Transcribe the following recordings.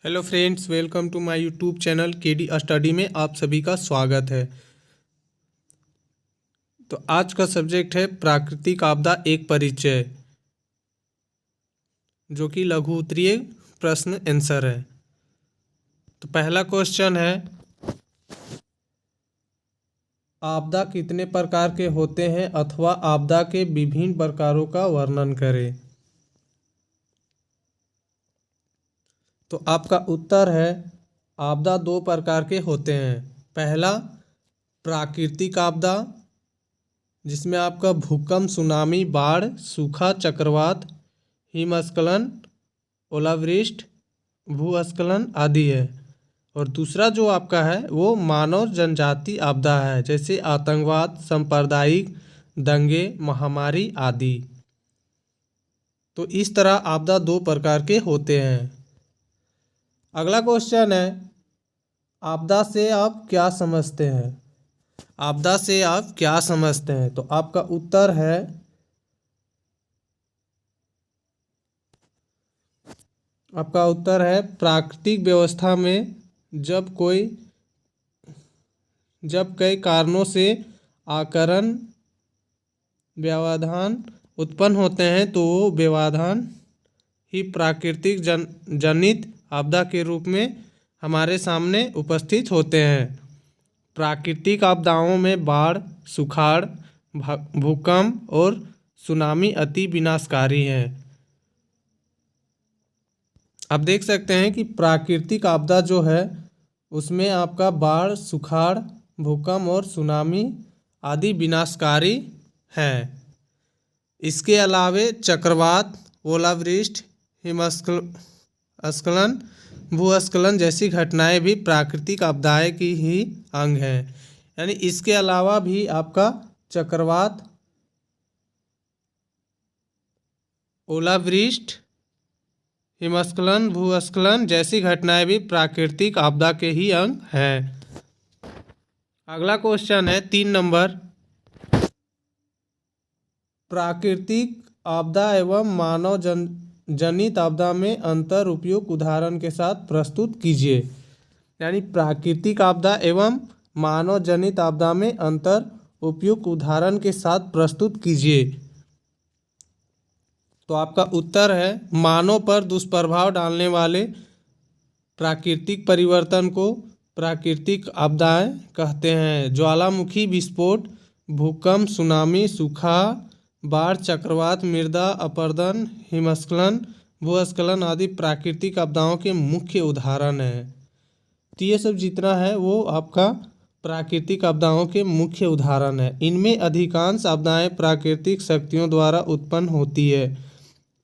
Hello friends, welcome to my YouTube channel KD study में आप सभी का स्वागत है। तो आज का सब्जेक्ट है प्राकृतिक आपदा एक परिचय, जो कि लघु उत्तरीय प्रश्न आंसर है। तो पहला क्वेश्चन है, आपदा कितने प्रकार के होते हैं अथवा आपदा के विभिन्न प्रकारों का वर्णन करें। तो आपका उत्तर है, आपदा दो प्रकार के होते हैं। पहला प्राकृतिक आपदा, जिसमें आपका भूकंप, सुनामी, बाढ़, सूखा, चक्रवात, हिमस्खलन, ओलावृष्टि, भूस्खलन आदि है। और दूसरा जो आपका है वो मानव जनजाति आपदा है, जैसे आतंकवाद, सांप्रदायिक दंगे, महामारी आदि। तो इस तरह आपदा दो प्रकार के होते हैं। अगला क्वेश्चन है, आपदा से आप क्या समझते हैं। आपदा से आप क्या समझते हैं। तो आपका उत्तर है, प्राकृतिक व्यवस्था में जब कई कारणों से आकरण व्यवधान उत्पन्न होते हैं तो वो व्यवधान ही प्राकृतिक जनित आपदा के रूप में हमारे सामने उपस्थित होते हैं। प्राकृतिक आपदाओं में बाढ़, सुखाड़, भूकंप और सुनामी अति विनाशकारी हैं। आप देख सकते हैं कि प्राकृतिक आपदा जो है उसमें आपका बाढ़, सुखाड़, भूकंप और सुनामी आदि विनाशकारी हैं। इसके अलावे चक्रवात, ओलावृष्टि, हिमस्खलन, भूस्खलन जैसी घटनाएं भी प्राकृतिक आपदाएं की ही अंग हैं। यानी इसके अलावा भी आपका चक्रवात, ओलावृष्टि, हिमस्खलन, भूस्खलन जैसी घटनाएं भी प्राकृतिक आपदा के ही अंग हैं। अगला क्वेश्चन है 3 नंबर, प्राकृतिक आपदा एवं मानव जनित आपदा में अंतर उपयुक्त उदाहरण के साथ प्रस्तुत कीजिए। यानी प्राकृतिक आपदा एवं मानव जनित आपदा में अंतर उपयुक्त उदाहरण के साथ प्रस्तुत कीजिए। तो आपका उत्तर है, मानव पर दुष्प्रभाव डालने वाले प्राकृतिक परिवर्तन को प्राकृतिक आपदाएं कहते हैं। ज्वालामुखी विस्फोट, भूकंप, सुनामी, सूखा, बाढ़, चक्रवात, मृदा अपरदन, हिमस्खलन, भूस्खलन आदि प्राकृतिक आपदाओं के मुख्य उदाहरण हैं। तो ये सब जितना है वो आपका प्राकृतिक आपदाओं के मुख्य उदाहरण है। इनमें अधिकांश आपदाएं प्राकृतिक शक्तियों द्वारा उत्पन्न होती है।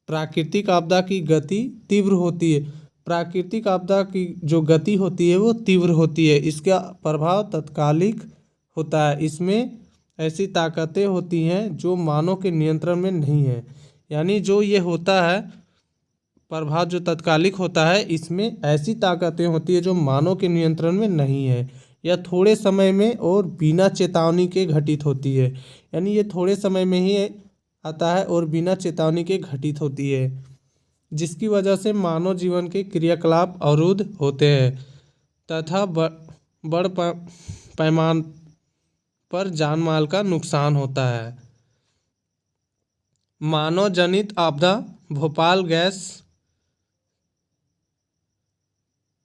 प्राकृतिक आपदा की गति तीव्र होती है। प्राकृतिक आपदा की जो गति होती है वो तीव्र होती है। इसका प्रभाव तत्कालिक होता है। इसमें ऐसी ताकतें होती हैं जो मानव के नियंत्रण में नहीं है। यानी जो ये होता है प्रभाव जो तत्कालिक होता है, इसमें ऐसी ताकतें होती है जो मानव के नियंत्रण में नहीं है, यह थोड़े समय में और बिना चेतावनी के घटित होती है। यानी ये थोड़े समय में ही आता है और बिना चेतावनी के घटित होती है, जिसकी वजह से मानव जीवन के क्रियाकलाप अवरुद्ध होते हैं तथा बड़ पैमाने पर जान माल का नुकसान होता है। मानव जनित आपदा, भोपाल गैस,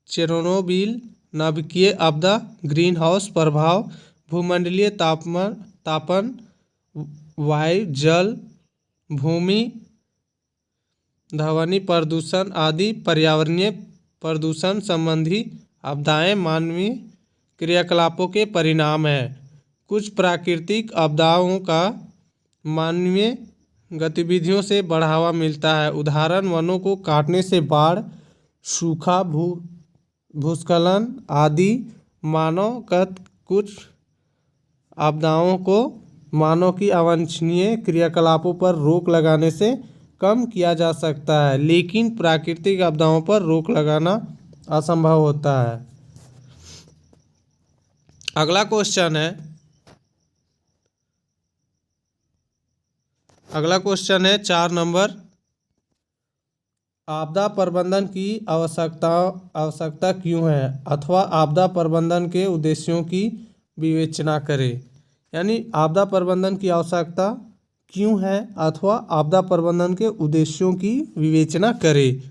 चेरनोबिल, नाभिकीय आपदा, ग्रीन हाउस प्रभाव, भूमंडलीय तापन, वायु, जल, भूमि, ध्वनि प्रदूषण आदि पर्यावरणीय प्रदूषण संबंधी आपदाएं मानवीय क्रियाकलापों के परिणाम हैं। कुछ प्राकृतिक आपदाओं का मानवीय गतिविधियों से बढ़ावा मिलता है। उदाहरण, वनों को काटने से बाढ़, सूखा, भूस्खलन आदि। मानवगत कुछ आपदाओं को मानव की अवांछनीय क्रियाकलापों पर रोक लगाने से कम किया जा सकता है, लेकिन प्राकृतिक आपदाओं पर रोक लगाना असंभव होता है। अगला क्वेश्चन है 4 नंबर, आपदा प्रबंधन की आवश्यकता क्यों है, अथवा आपदा प्रबंधन के उद्देश्यों की विवेचना करें। यानी आपदा प्रबंधन की आवश्यकता क्यों है अथवा आपदा प्रबंधन के उद्देश्यों की विवेचना करें।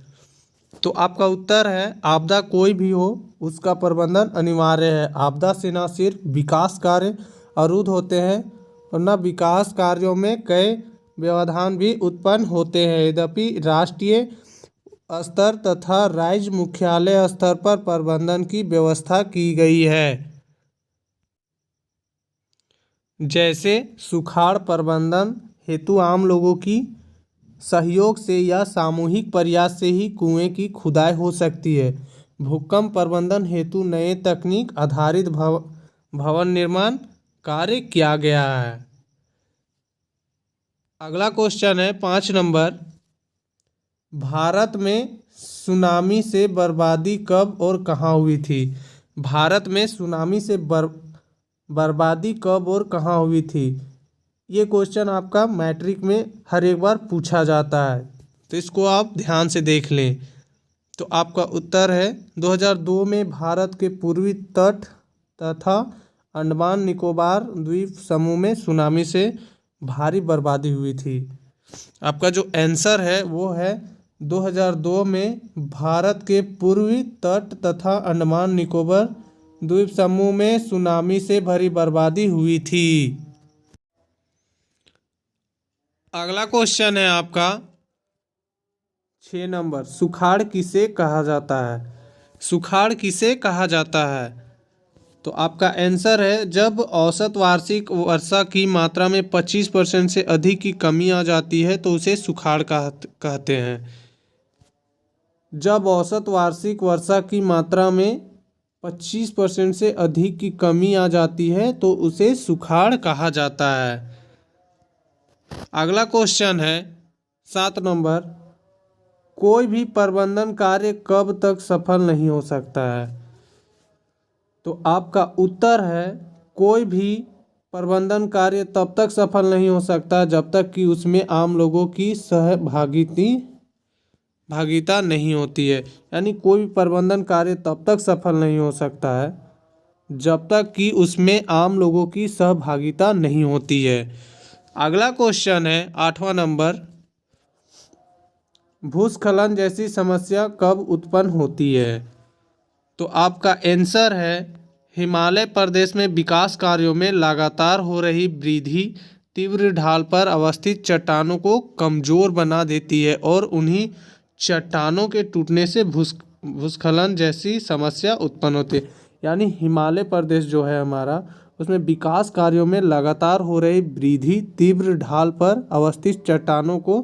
तो आपका उत्तर है आपदा कोई भी हो उसका प्रबंधन अनिवार्य है। आपदा से न सिर्फ विकास कार्य अवरुद्ध होते हैं और न विकास कार्यों में कई व्यवधान भी उत्पन्न होते हैं। यद्यपि राष्ट्रीय स्तर तथा राज्य मुख्यालय स्तर पर प्रबंधन की व्यवस्था की गई है, जैसे सुखाड़ प्रबंधन हेतु आम लोगों की सहयोग से या सामूहिक प्रयास से ही कुएं की खुदाई हो सकती है। भूकंप प्रबंधन हेतु नए तकनीक आधारित भवन निर्माण कार्य किया गया है। अगला क्वेश्चन है 5 नंबर, भारत में सुनामी से बर्बादी कब और कहाँ हुई थी। भारत में सुनामी से बर्बादी कब और कहाँ हुई थी। ये क्वेश्चन आपका मैट्रिक में हर एक बार पूछा जाता है, तो इसको आप ध्यान से देख लें। तो आपका उत्तर है 2002 में भारत के पूर्वी तट तथा अंडमान निकोबार द्वीप समूह में सुनामी से भारी बर्बादी हुई थी। आपका जो आंसर है वो है 2002 में भारत के पूर्वी तट तथा अंडमान निकोबार द्वीप समूह में सुनामी से भारी बर्बादी हुई थी। अगला क्वेश्चन है आपका 6 नंबर, सुखाड़ किसे कहा जाता है। सुखाड़ किसे कहा जाता है। तो आपका आंसर है जब औसत वार्षिक वर्षा की मात्रा में 25% से अधिक की कमी आ जाती है तो उसे सुखाड़ कहते हैं। जब औसत वार्षिक वर्षा की मात्रा में 25% से अधिक की कमी आ जाती है तो उसे सुखाड़ कहा जाता है। अगला क्वेश्चन है 7 नंबर, कोई भी प्रबंधन कार्य कब तक सफल नहीं हो सकता है। तो आपका उत्तर है कोई भी प्रबंधन कार्य तब तक सफल नहीं हो सकता जब तक कि उसमें आम लोगों की भागीदारी नहीं होती है। यानी कोई भी प्रबंधन कार्य तब तक सफल नहीं हो सकता है जब तक कि उसमें आम लोगों की सहभागिता नहीं होती है। अगला क्वेश्चन है 8वां नंबर, भूस्खलन जैसी समस्या कब उत्पन्न होती है। तो आपका आंसर है हिमालय प्रदेश में विकास कार्यों में लगातार हो रही वृद्धि तीव्र ढाल पर अवस्थित चट्टानों को कमजोर बना देती है और उन्हीं चट्टानों के टूटने से भूस्खलन जैसी समस्या उत्पन्न होती है। यानी हिमालय प्रदेश जो है हमारा, उसमें विकास कार्यों में लगातार हो रही वृद्धि तीव्र ढाल पर अवस्थित चट्टानों को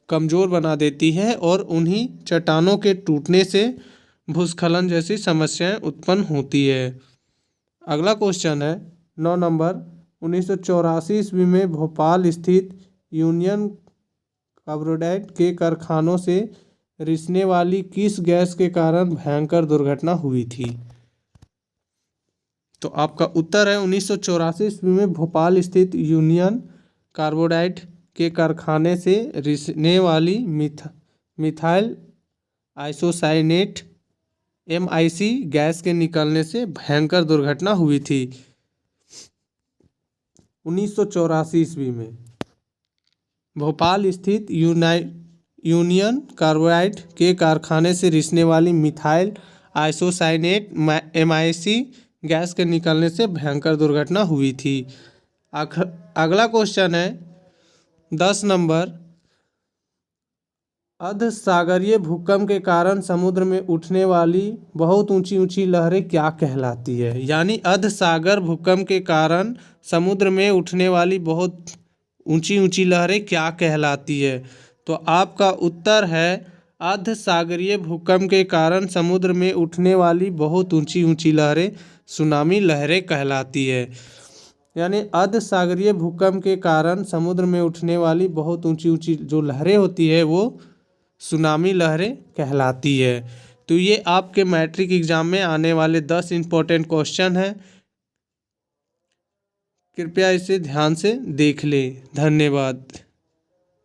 कमजोर बना देती है और उन्हीं चट्टानों के टूटने से भूस्खलन जैसी समस्याएं उत्पन्न होती है। अगला क्वेश्चन है 9 नंबर, 1984 ईस्वी में भोपाल स्थित यूनियन कार्बाइड के कारखानों से रिसने वाली किस गैस के कारण भयंकर दुर्घटना हुई थी। तो आपका उत्तर है 1984 ईस्वी में भोपाल स्थित यूनियन कार्बाइड के कारखाने से रिसने वाली मिथाइल आइसोसाइनेट MIC गैस के निकलने से भयंकर दुर्घटना हुई थी 1984 ईस्वी में। भोपाल स्थित यूनियन कार्बाइड के कारखाने से रिसने वाली मिथाइल आइसोसाइनेट MIC गैस के निकलने से भयंकर दुर्घटना हुई थी। अगला क्वेश्चन है 10 नंबर, अर्ध सागरीय भूकंप के कारण समुद्र में उठने वाली बहुत ऊंची ऊंची लहरें क्या कहलाती है। यानी अर्ध सागर भूकंप के कारण समुद्र में उठने वाली बहुत ऊंची ऊंची लहरें क्या कहलाती है। तो आपका उत्तर है अर्ध सागरीय भूकंप के कारण समुद्र में उठने वाली बहुत ऊंची ऊंची लहरें सुनामी लहरें कहलाती है। यानी अर्ध सागरीय भूकंप के कारण समुद्र में उठने वाली बहुत ऊंची ऊंची जो लहरें होती है वो सुनामी लहरें कहलाती है। तो ये आपके मैट्रिक एग्जाम में आने वाले 10 इम्पोर्टेंट क्वेश्चन हैं, कृपया इसे ध्यान से देख लें। धन्यवाद।